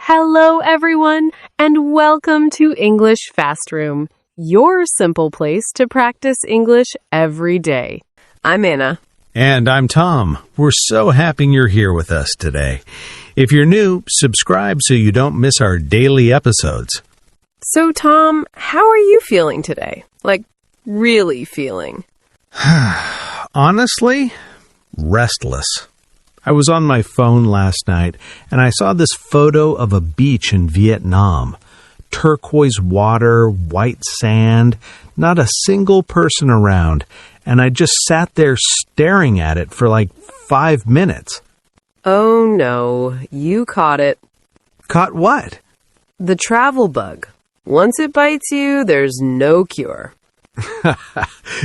Hello, everyone, and welcome to English Fast Room, your simple place to practice English every day. I'm Anna. And I'm Tom. We're so happy you're here with us today. If you're new, subscribe so you don't miss our daily episodes. So, Tom, how are you feeling today? Like, really feeling? Honestly, restless. I was on my phone last night, and I saw this photo of a beach in Vietnam. Turquoise water, white sand, not a single person around, and I just sat there staring at it for like 5 minutes. Oh no, you caught it. Caught what? The travel bug. Once it bites you, there's no cure.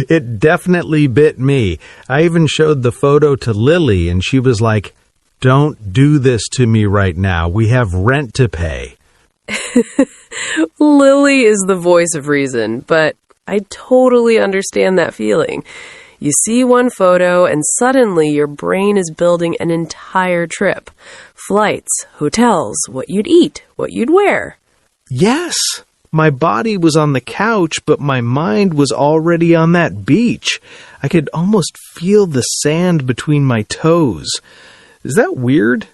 It definitely bit me. I even showed the photo to Lily, and she was like, "Don't do this to me right now. We have rent to pay." Lily is the voice of reason, but I totally understand that feeling. You see one photo, and suddenly your brain is building an entire trip. Flights, hotels, what you'd eat, what you'd wear. Yes. My body was on the couch, but my mind was already on that beach. I could almost feel the sand between my toes. Is that weird?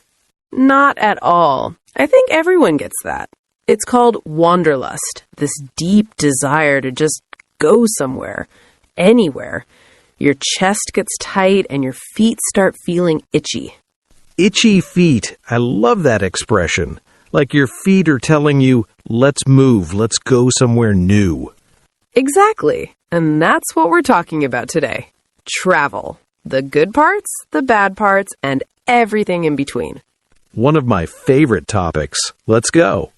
Not at all. I think everyone gets that. It's called wanderlust, this deep desire to just go somewhere, anywhere. Your chest gets tight and your feet start feeling itchy. Itchy feet. I love that expression. Like your feet are telling you, let's move, let's go somewhere new. Exactly. And that's what we're talking about today. Travel. The good parts, the bad parts, and everything in between. One of my favorite topics. Let's go.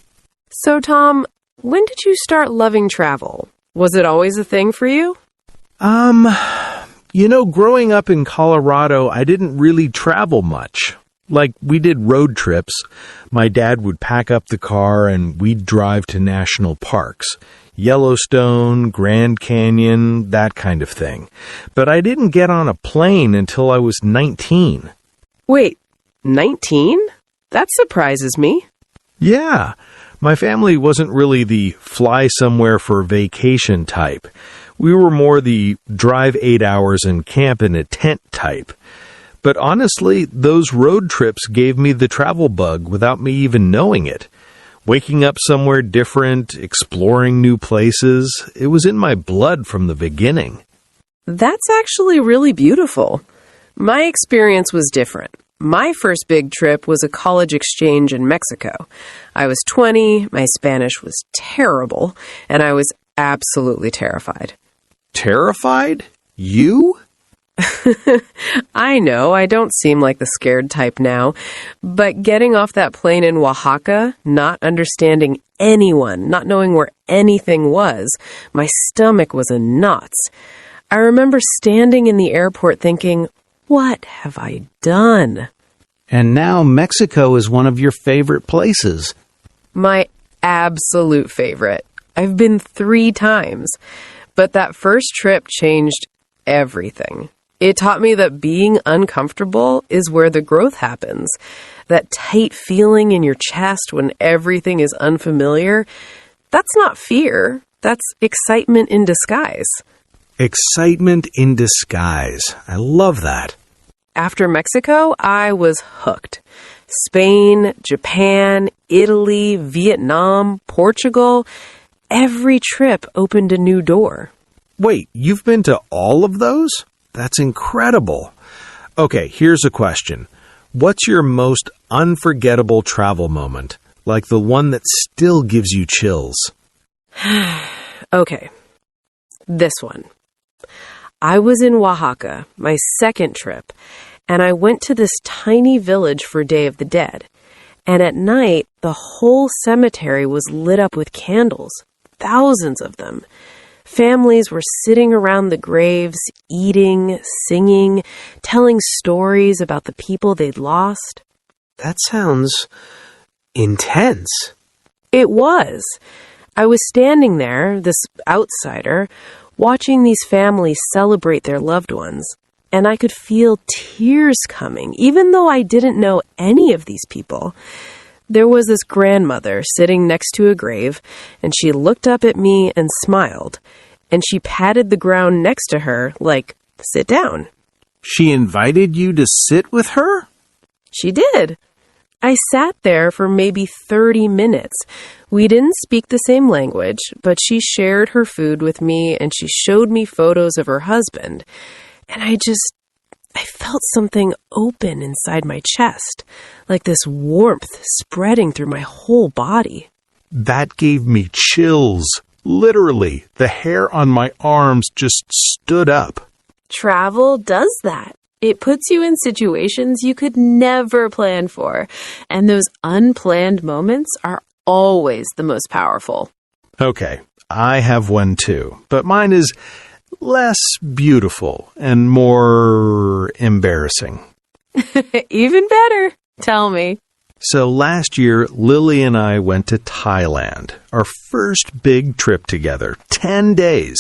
So, Tom, when did you start loving travel? Was it always a thing for you? Growing up in Colorado, I didn't really travel much. Like, we did road trips. My dad would pack up the car and we'd drive to national parks. Yellowstone, Grand Canyon, that kind of thing. But I didn't get on a plane until I was 19. Wait, 19? That surprises me. Yeah. My family wasn't really the fly somewhere for vacation type. We were more the drive 8 hours and camp in a tent type. But honestly, those road trips gave me the travel bug without me even knowing it. Waking up somewhere different, exploring new places, it was in my blood from the beginning. That's actually really beautiful. My experience was different. My first big trip was a college exchange in Mexico. I was 20, my Spanish was terrible, and I was absolutely terrified. Terrified? You? I know, I don't seem like the scared type now, but getting off that plane in Oaxaca, not understanding anyone, not knowing where anything was, my stomach was in knots. I remember standing in the airport thinking, what have I done? And now Mexico is one of your favorite places. My absolute favorite. I've been 3 times, but that first trip changed everything. It taught me that being uncomfortable is where the growth happens. That tight feeling in your chest when everything is unfamiliar, that's not fear. That's excitement in disguise. Excitement in disguise. I love that. After Mexico, I was hooked. Spain, Japan, Italy, Vietnam, Portugal. Every trip opened a new door. Wait, you've been to all of those? That's incredible. Okay, here's a question. What's your most unforgettable travel moment? Like the one that still gives you chills? Okay, this one. I was in Oaxaca, my second trip, and I went to this tiny village for Day of the Dead. And at night, the whole cemetery was lit up with candles, thousands of them. Families were sitting around the graves, eating, singing, telling stories about the people they'd lost. That sounds intense. It was. I was standing there, this outsider, watching these families celebrate their loved ones, and I could feel tears coming, even though I didn't know any of these people. There was this grandmother sitting next to a grave, and she looked up at me and smiled, and she patted the ground next to her like, "Sit down." She invited you to sit with her? She did. I sat there for maybe 30 minutes. We didn't speak the same language, but she shared her food with me and she showed me photos of her husband. And I felt something open inside my chest, like this warmth spreading through my whole body. That gave me chills. Literally, the hair on my arms just stood up. Travel does that. It puts you in situations you could never plan for, and those unplanned moments are always the most powerful. Okay, I have one too, but mine is less beautiful and more embarrassing. Even better. Tell me. So last year, Lily and I went to Thailand, our first big trip together, 10 days.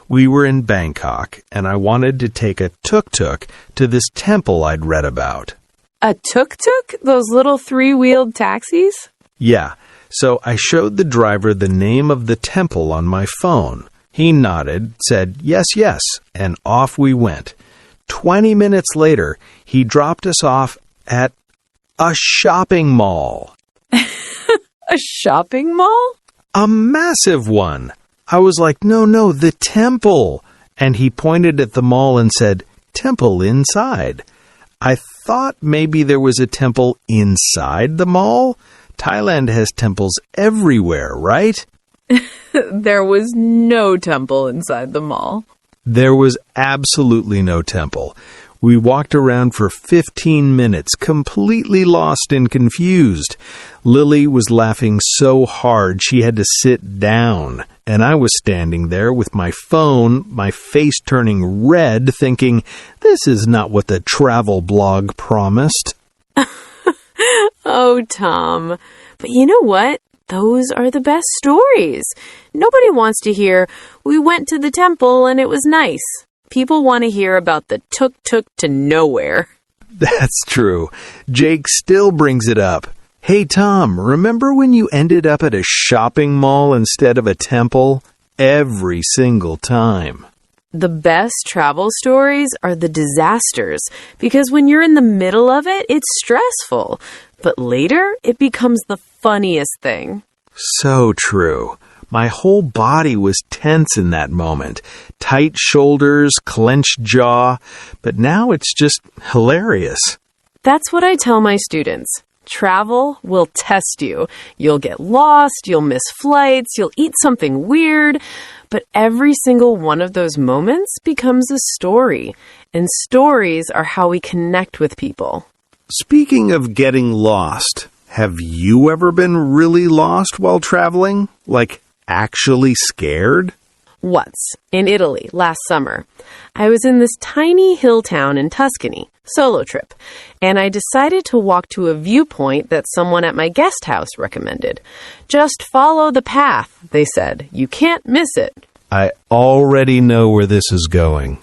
We were in Bangkok, and I wanted to take a tuk-tuk to this temple I'd read about. A tuk-tuk? Those little three-wheeled taxis? Yeah, so I showed the driver the name of the temple on my phone. He nodded, said, yes, yes, and off we went. 20 minutes later, he dropped us off at a shopping mall. A shopping mall? A massive one. I was like, no, the temple. And he pointed at the mall and said, temple inside. I thought maybe there was a temple inside the mall. Thailand has temples everywhere, right? There was no temple inside the mall. There was absolutely no temple. We walked around for 15 minutes, completely lost and confused. Lily was laughing so hard she had to sit down, and I was standing there with my phone, my face turning red, thinking, this is not what the travel blog promised. Oh, Tom. But you know what? Those are the best stories. Nobody wants to hear, we went to the temple and it was nice. People want to hear about the tuk-tuk to nowhere. That's true. Jake still brings it up. Hey, Tom, remember when you ended up at a shopping mall instead of a temple? Every single time. The best travel stories are the disasters, because when you're in the middle of it, it's stressful. But later, it becomes the funniest thing. So true. My whole body was tense in that moment. Tight shoulders, clenched jaw. But now it's just hilarious. That's what I tell my students. Travel will test you. You'll get lost, you'll miss flights, you'll eat something weird. But every single one of those moments becomes a story. And stories are how we connect with people. Speaking of getting lost, have you ever been really lost while traveling? Like, actually scared? Once, in Italy, last summer. I was in this tiny hill town in Tuscany, solo trip, and I decided to walk to a viewpoint that someone at my guest house recommended. Just follow the path, they said. You can't miss it. I already know where this is going.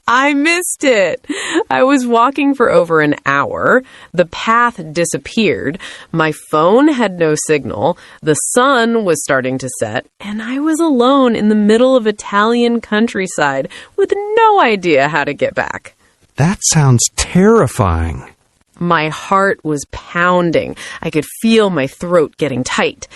I missed it. I was walking for over an hour. The path disappeared. My phone had no signal. The sun was starting to set, and I was alone in the middle of Italian countryside with no idea how to get back. That sounds terrifying. My heart was pounding. I could feel my throat getting tight.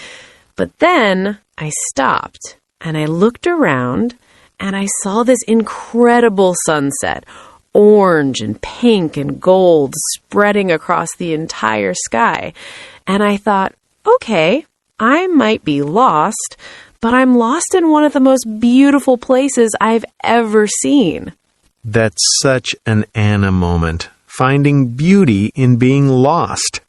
But then I stopped, and I looked around, and I saw this incredible sunset, orange and pink and gold spreading across the entire sky. And I thought, okay, I might be lost, but I'm lost in one of the most beautiful places I've ever seen. That's such an Anna moment, finding beauty in being lost.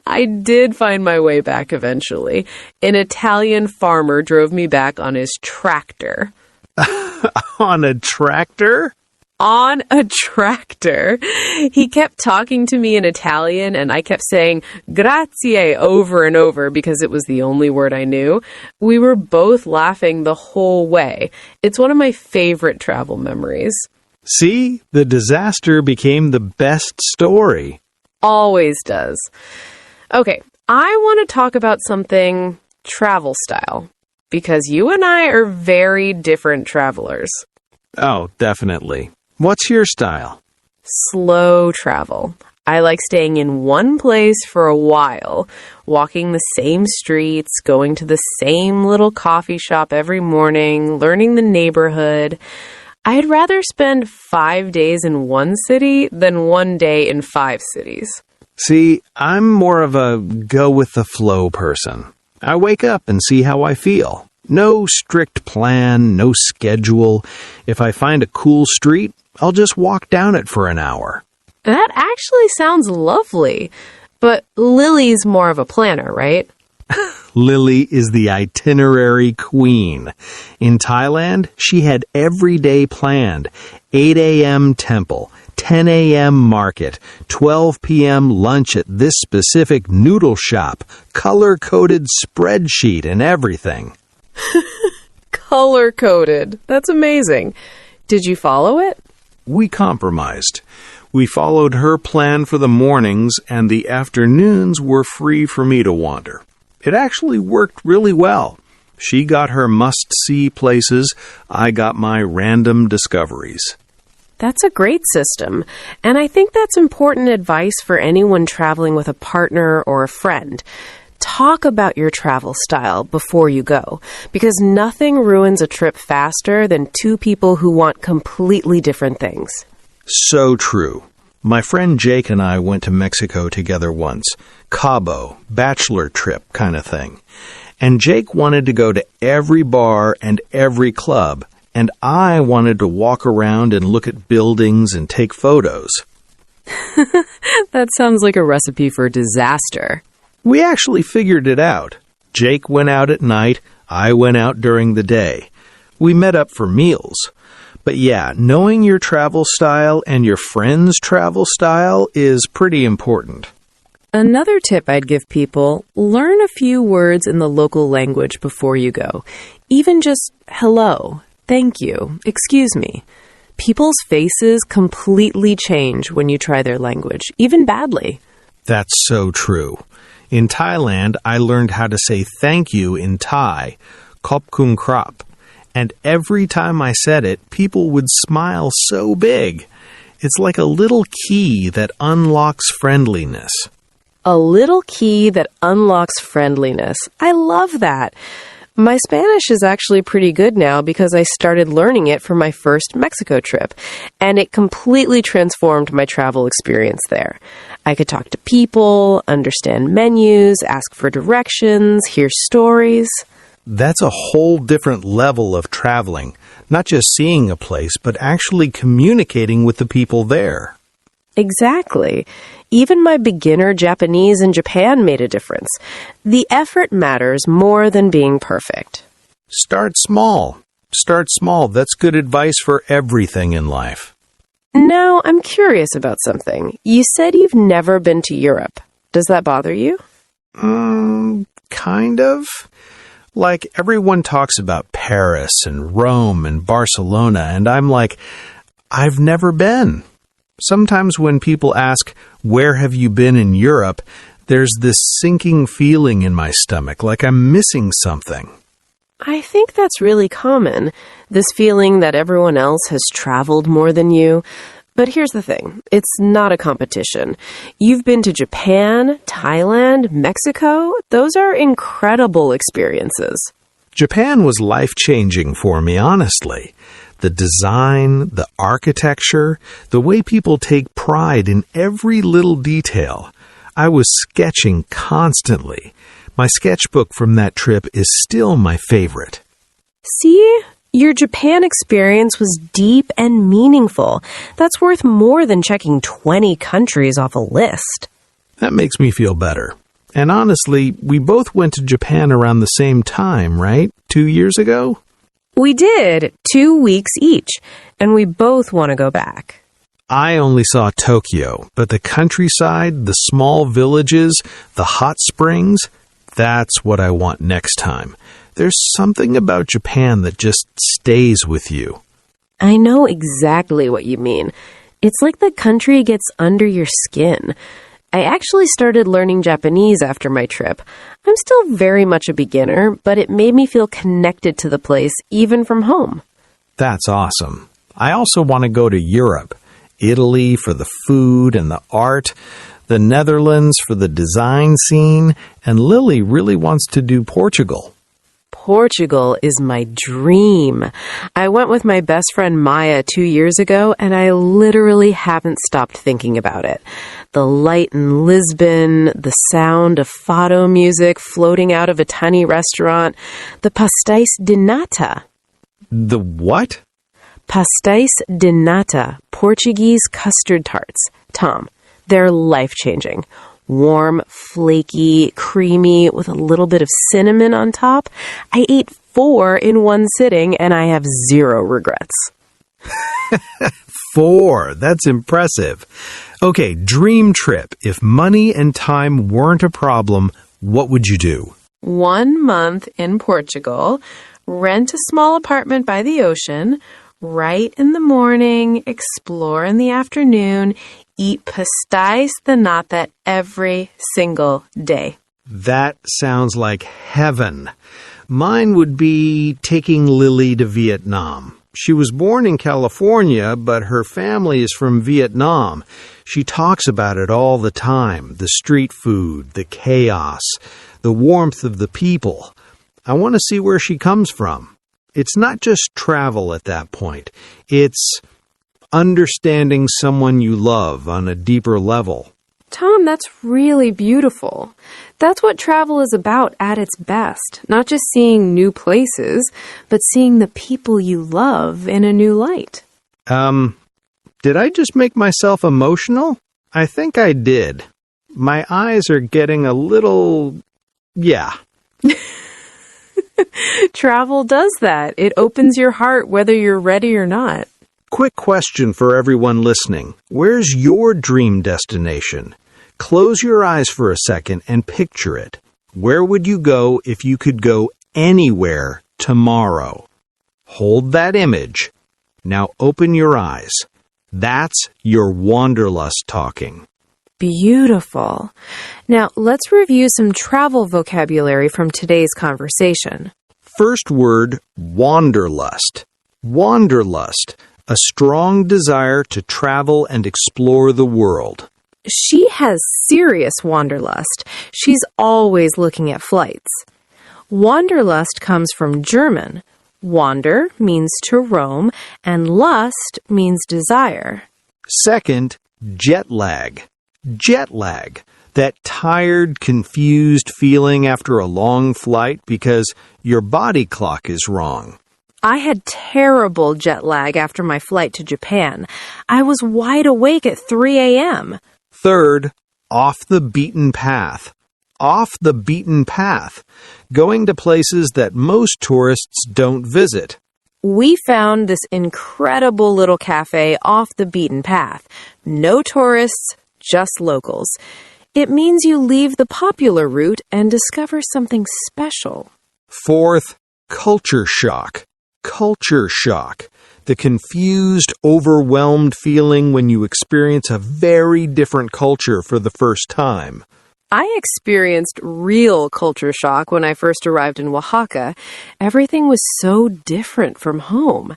I did find my way back eventually. An Italian farmer drove me back on his tractor. On a tractor? On a tractor. He kept talking to me in Italian, and I kept saying grazie over and over because it was the only word I knew. We were both laughing the whole way. It's one of my favorite travel memories. See, the disaster became the best story. Always does. Okay, I want to talk about something travel style, because you and I are very different travelers. Oh, definitely. What's your style? Slow travel. I like staying in one place for a while, walking the same streets, going to the same little coffee shop every morning, learning the neighborhood. I'd rather spend 5 days in one city than 1 day in 5 cities. See, I'm more of a go-with-the-flow person. I wake up and see how I feel. No strict plan, no schedule. If I find a cool street, I'll just walk down it for an hour. That actually sounds lovely. But Lily's more of a planner, right? Lily is the itinerary queen. In Thailand, she had every day planned. 8 a.m. temple, 10 a.m. market, 12 p.m. lunch at this specific noodle shop, color-coded spreadsheet and everything. Color-coded. That's amazing. Did you follow it? We compromised. We followed her plan for the mornings, and the afternoons were free for me to wander. It actually worked really well. She got her must-see places. I got my random discoveries. That's a great system, and I think that's important advice for anyone traveling with a partner or a friend. Talk about your travel style before you go, because nothing ruins a trip faster than two people who want completely different things. So true. My friend Jake and I went to Mexico together once. Cabo, bachelor trip kind of thing. And Jake wanted to go to every bar and every club, and I wanted to walk around and look at buildings and take photos. That sounds like a recipe for disaster. We actually figured it out. Jake went out at night, I went out during the day. We met up for meals. But yeah, knowing your travel style and your friend's travel style is pretty important. Another tip I'd give people, learn a few words in the local language before you go. Even just hello, thank you, excuse me. People's faces completely change when you try their language, even badly. That's so true. In Thailand, I learned how to say thank you in Thai, Khop Khun Krap. And every time I said it, people would smile so big. It's like a little key that unlocks friendliness. A little key that unlocks friendliness. I love that. My Spanish is actually pretty good now because I started learning it for my first Mexico trip, and it completely transformed my travel experience there. I could talk to people, understand menus, ask for directions, hear stories. That's a whole different level of traveling, not just seeing a place, but actually communicating with the people there. Exactly. Even my beginner Japanese in Japan made a difference. The effort matters more than being perfect. Start small. Start small. That's good advice for everything in life. Now, I'm curious about something. You said you've never been to Europe. Does that bother you? Kind of. Like, everyone talks about Paris and Rome and Barcelona, and I'm like, I've never been. Sometimes when people ask, where have you been in Europe, there's this sinking feeling in my stomach, like I'm missing something. I think that's really common, this feeling that everyone else has traveled more than you. But here's the thing, it's not a competition. You've been to Japan, Thailand, Mexico. Those are incredible experiences. Japan was life-changing for me, honestly. The design, the architecture, the way people take pride in every little detail. I was sketching constantly. My sketchbook from that trip is still my favorite. See? Your Japan experience was deep and meaningful. That's worth more than checking 20 countries off a list. That makes me feel better. And honestly, we both went to Japan around the same time, right? 2 years ago? We did, 2 weeks each, and we both want to go back. I only saw Tokyo, but the countryside, the small villages, the hot springs, that's what I want next time. There's something about Japan that just stays with you. I know exactly what you mean. It's like the country gets under your skin. I actually started learning Japanese after my trip. I'm still very much a beginner, but it made me feel connected to the place, even from home. That's awesome. I also want to go to Europe. Italy for the food and the art, the Netherlands for the design scene, and Lily really wants to do Portugal. Portugal is my dream. I went with my best friend Maya 2 years ago, and I literally haven't stopped thinking about it. The light in Lisbon, the sound of fado music floating out of a tiny restaurant, the pastéis de nata. The what? Pastéis de nata, Portuguese custard tarts. Tom, they're life-changing. Warm, flaky, creamy, with a little bit of cinnamon on top. I ate 4 in one sitting, and I have 0 regrets. 4. That's impressive. Okay, dream trip. If money and time weren't a problem, what would you do? 1 month in Portugal, rent a small apartment by the ocean, write in the morning, explore in the afternoon, eat pastéis de nata every single day. That sounds like heaven. Mine would be taking Lily to Vietnam. She was born in California, but her family is from Vietnam. She talks about it all the time, the street food, the chaos, the warmth of the people. I want to see where she comes from. It's not just travel at that point. It's understanding someone you love on a deeper level. Tom, that's really beautiful. That's what travel is about at its best. Not just seeing new places, but seeing the people you love in a new light. Did I just make myself emotional? I think I did. My eyes are getting a little... yeah. Travel does that. It opens your heart whether you're ready or not. Quick question for everyone listening. Where's your dream destination? Close your eyes for a second and picture it. Where would you go if you could go anywhere tomorrow? Hold that image. Now open your eyes. That's your wanderlust talking. Beautiful. Now, let's review some travel vocabulary from today's conversation. First word, wanderlust. Wanderlust, a strong desire to travel and explore the world. She has serious wanderlust. She's always looking at flights. Wanderlust comes from German. Wander means to roam, and lust means desire. Second, jet lag. Jet lag, that tired, confused feeling after a long flight because your body clock is wrong. I had terrible jet lag after my flight to Japan. I was wide awake at 3 a.m. Third, off the beaten path. Off the beaten path, going to places that most tourists don't visit. We found this incredible little cafe off the beaten path. No tourists, just locals. It means you leave the popular route and discover something special. Fourth, culture shock. Culture shock. The confused, overwhelmed feeling when you experience a very different culture for the first time. I experienced real culture shock when I first arrived in Oaxaca. Everything was so different from home.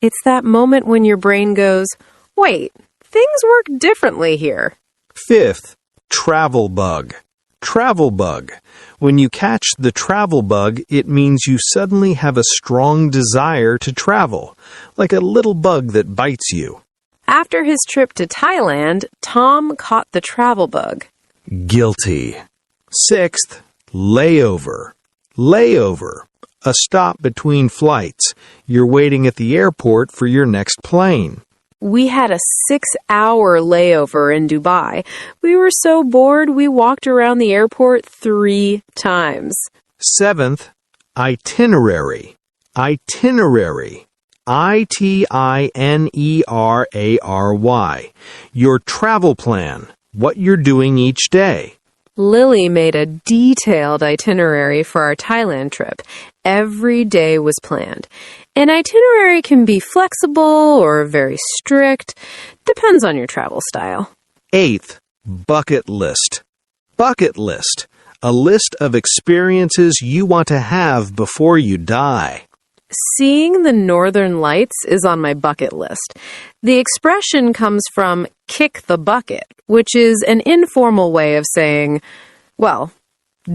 It's that moment when your brain goes, wait, things work differently here. Fifth, travel bug. Travel bug. When you catch the travel bug, it means you suddenly have a strong desire to travel, like a little bug that bites you. After his trip to Thailand, Tom caught the travel bug. Guilty. Sixth, layover. Layover. A stop between flights. You're waiting at the airport for your next plane. We had a 6-hour layover in Dubai. We were so bored we walked around the airport 3 times. Seventh, itinerary. Itinerary. I-T-I-N-E-R-A-R-Y. Your travel plan. What you're doing each day. Lily made a detailed itinerary for our Thailand trip. Every day was planned. An itinerary can be flexible or very strict. Depends on your travel style. Eighth, Bucket list. Bucket list. A list of experiences you want to have before you die. Seeing the northern lights is on my bucket list. The expression comes from kick the bucket, which is an informal way of saying, well,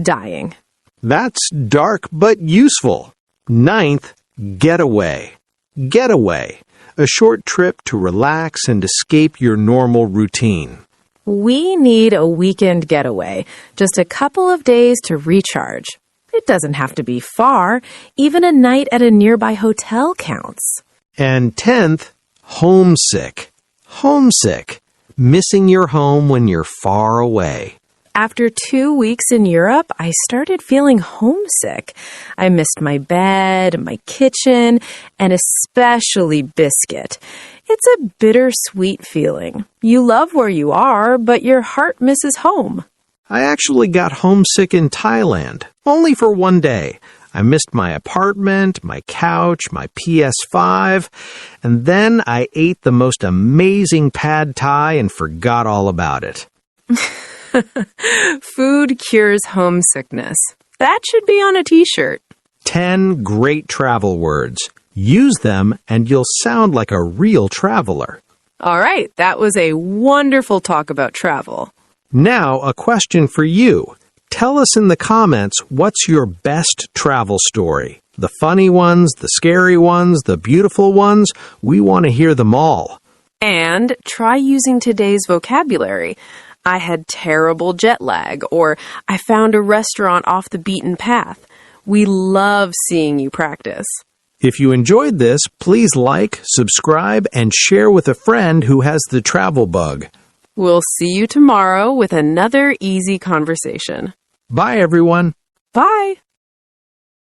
dying. That's dark but useful. 9th, getaway. Getaway. A short trip to relax and escape your normal routine. We need a weekend getaway, just a couple of days to recharge. It doesn't have to be far. Even a night at a nearby hotel counts. And 10th, homesick. Homesick. Missing your home when you're far away. After 2 weeks in Europe, I started feeling homesick. I missed my bed, my kitchen, and especially Biscuit. It's a bittersweet feeling. You love where you are, but your heart misses home. I actually got homesick in Thailand, only for one day. I missed my apartment, my couch, my PS5, and then I ate the most amazing pad thai and forgot all about it. Food cures homesickness. That should be on a t-shirt. 10 great travel words. Use them and you'll sound like a real traveler. All right, that was a wonderful talk about travel. Now, a question for you. Tell us in the comments what's your best travel story. The funny ones, the scary ones, the beautiful ones. We want to hear them all. And try using today's vocabulary. I had terrible jet lag, or I found a restaurant off the beaten path. We love seeing you practice. If you enjoyed this, please like, subscribe, and share with a friend who has the travel bug. We'll see you tomorrow with another easy conversation. Bye, everyone. Bye.